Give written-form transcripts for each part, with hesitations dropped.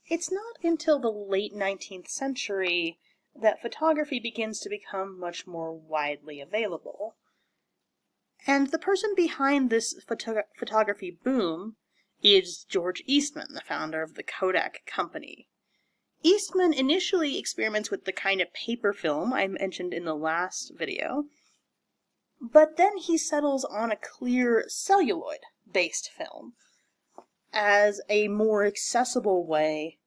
It's not until the late 19th century that photography begins to become much more widely available. And the person behind this photography boom is George Eastman, the founder of the Kodak company. Eastman initially experiments with the kind of paper film I mentioned in the last video, but then he settles on a clear celluloid-based film as a more accessible way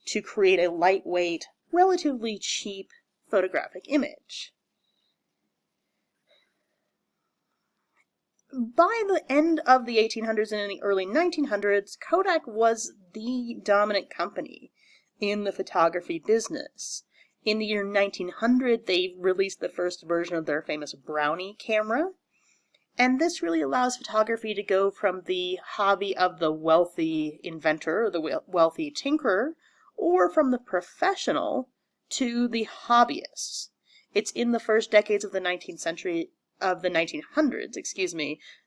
to create a lightweight, relatively cheap photographic image. By the end of the 1800s and in the early 1900s, Kodak was the dominant company in the photography business. In the year 1900, they released the first version of their famous Brownie camera, and this really allows photography to go from the hobby of the wealthy inventor, or the wealthy tinkerer, or from the professional to the hobbyists. It's in the first decades of the 1900s,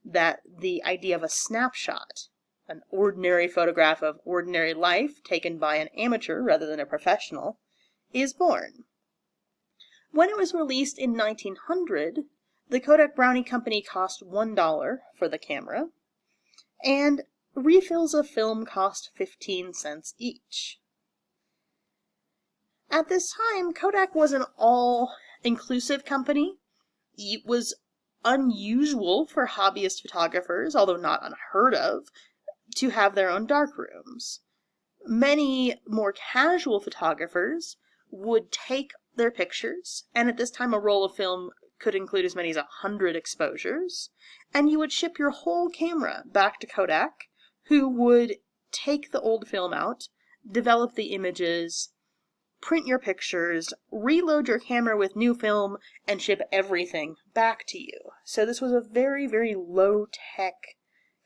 that the idea of a snapshot, an ordinary photograph of ordinary life taken by an amateur rather than a professional, is born. When it was released in 1900, the Kodak Brownie company cost $1 for the camera, and refills of film cost 15 cents each. At this time, Kodak was an all-inclusive company. It was unusual for hobbyist photographers, although not unheard of, to have their own darkrooms. Many more casual photographers would take their pictures, and at this time a roll of film could include as many as 100 exposures, and you would ship your whole camera back to Kodak, who would take the old film out, develop the images, print your pictures, reload your camera with new film, and ship everything back to you. So this was a very, very low-tech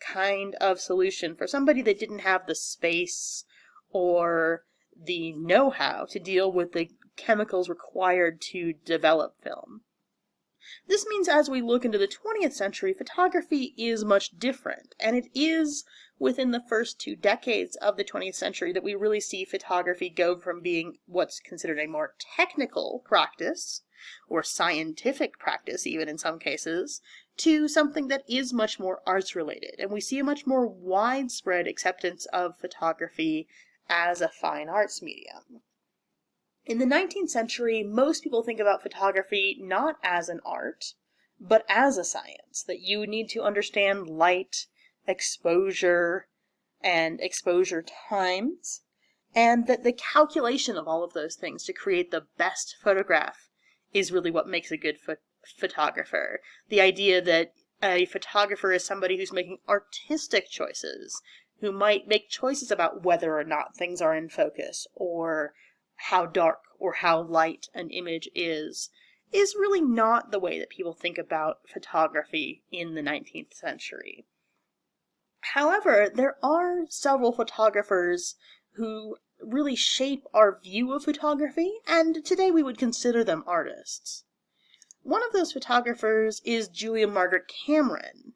kind of solution for somebody that didn't have the space or the know-how to deal with the chemicals required to develop film. This means as we look into the 20th century, photography is much different, and it is within the first 2 decades of the 20th century that we really see photography go from being what's considered a more technical practice, or scientific practice even in some cases, to something that is much more arts-related, and we see a much more widespread acceptance of photography as a fine arts medium. In the 19th century, most people think about photography not as an art, but as a science, that you need to understand light, exposure, and exposure times, and that the calculation of all of those things to create the best photograph is really what makes a good photographer. The idea that a photographer is somebody who's making artistic choices, who might make choices about whether or not things are in focus, or how dark or how light an image is really not the way that people think about photography in the 19th century. However, there are several photographers who really shape our view of photography, and today we would consider them artists. One of those photographers is Julia Margaret Cameron.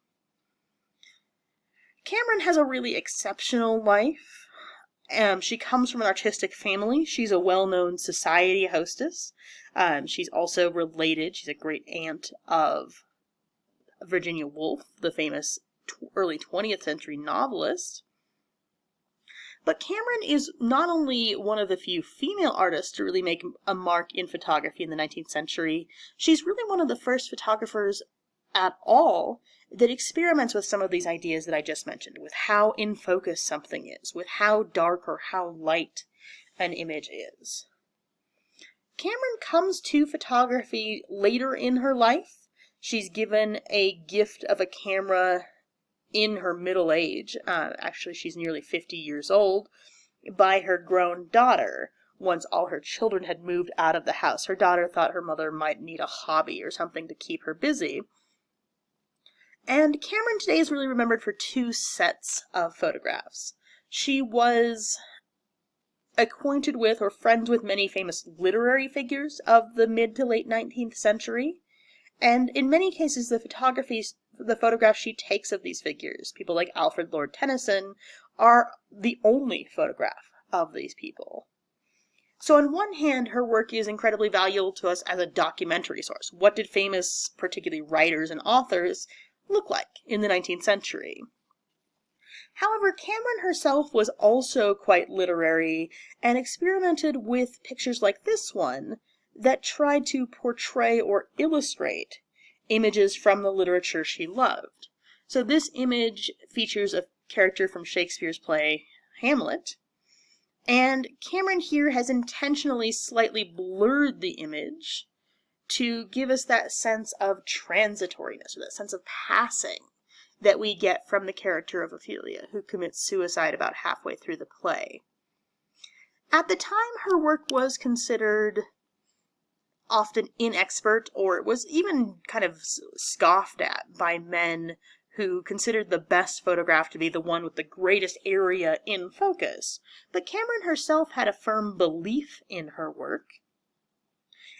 Cameron has a really exceptional life. She comes from an artistic family. She's a well-known society hostess. She's also related. She's a great aunt of Virginia Woolf, the famous early 20th century novelist. But Cameron is not only one of the few female artists to really make a mark in photography in the 19th century, she's really one of the first photographers at all that experiments with some of these ideas that I just mentioned, with how in focus something is, with how dark or how light an image is. Cameron comes to photography later in her life. She's given a gift of a camera in her middle age, actually she's nearly 50 years old, by her grown daughter. Once all her children had moved out of the house, her daughter thought her mother might need a hobby or something to keep her busy. And Cameron today is really remembered for 2 sets of photographs. She was acquainted with or friends with many famous literary figures of the mid to late 19th century, and in many cases the photographs she takes of these figures, people like Alfred Lord Tennyson, are the only photograph of these people. So on one hand, her work is incredibly valuable to us as a documentary source. What did famous, particularly writers and authors, look like in the 19th century? However, Cameron herself was also quite literary and experimented with pictures like this one that tried to portray or illustrate images from the literature she loved. So this image features a character from Shakespeare's play Hamlet, and Cameron here has intentionally slightly blurred the image to give us that sense of transitoriness, or that sense of passing that we get from the character of Ophelia, who commits suicide about halfway through the play. At the time, her work was considered often inexpert, or it was even kind of scoffed at by men who considered the best photograph to be the one with the greatest area in focus. But Cameron herself had a firm belief in her work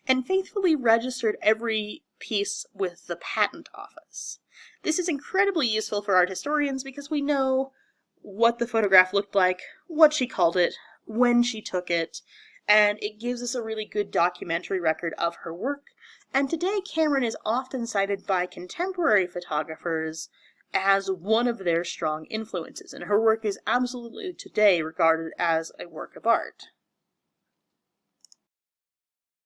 and faithfully registered every piece with the patent office. This is incredibly useful for art historians because we know what the photograph looked like, what she called it, when she took it, and it gives us a really good documentary record of her work. And today, Cameron is often cited by contemporary photographers as one of their strong influences, and her work is absolutely today regarded as a work of art.